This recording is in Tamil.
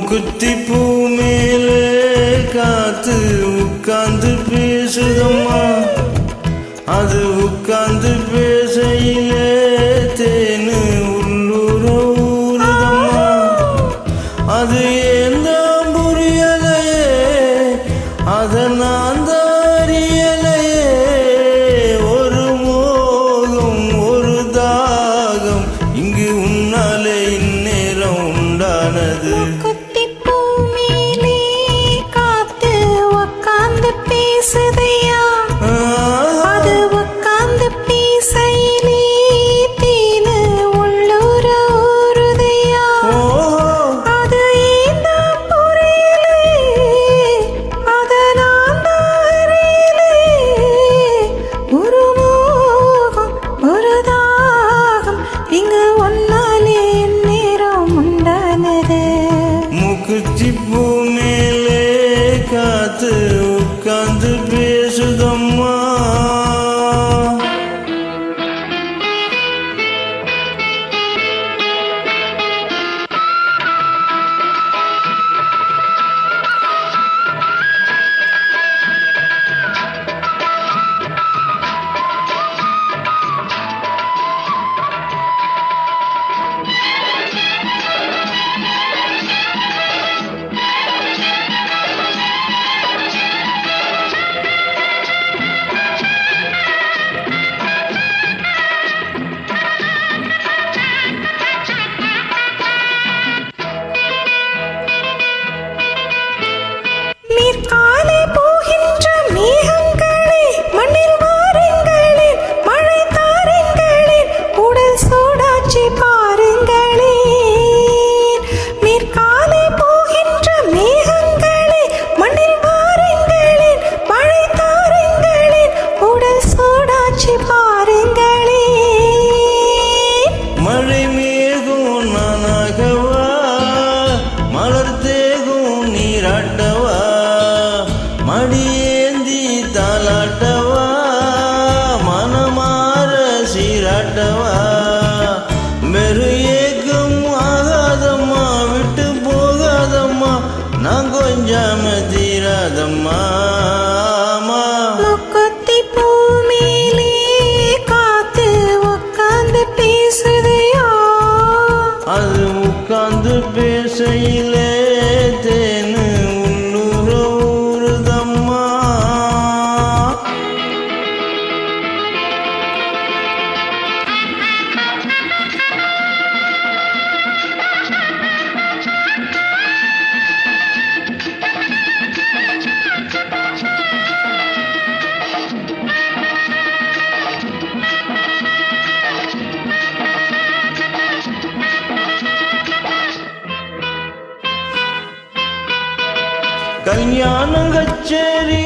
மூக்குத்தி பூ மேலே காத்து உட்கார்ந்து பேசுதம்மா. அது உட்கார்ந்து பேசையிலே தேனு உள்ளூர ஊறுதம்மா. அது ஏந்தான் புரியலையே, அத நான் தாரியலையே. ஒரு மோகம் ஒரு தாகம் இங்கு உன்னாலே இந்நேரம் உண்டானது. மூக்குத்தி பூ மேலே காத்து உட்கார்ந்து பேசுதம்மா. மழை மேகம் நானாகவா, மலர் தேகும் நீராட்டவா, மடியேந்தி தாலாட்டவா, மனமாற சீராட்டவா. வெறு ஏக்கம் ஆகாதம்மா, விட்டு போகாதம்மா, நான் கொஞ்சாம தீராதம்மா. அது உட்கார்ந்து பேசையிலே தேனு உள்ளூர ஊறுதம்மா. கல்யாணம் கச்சேரி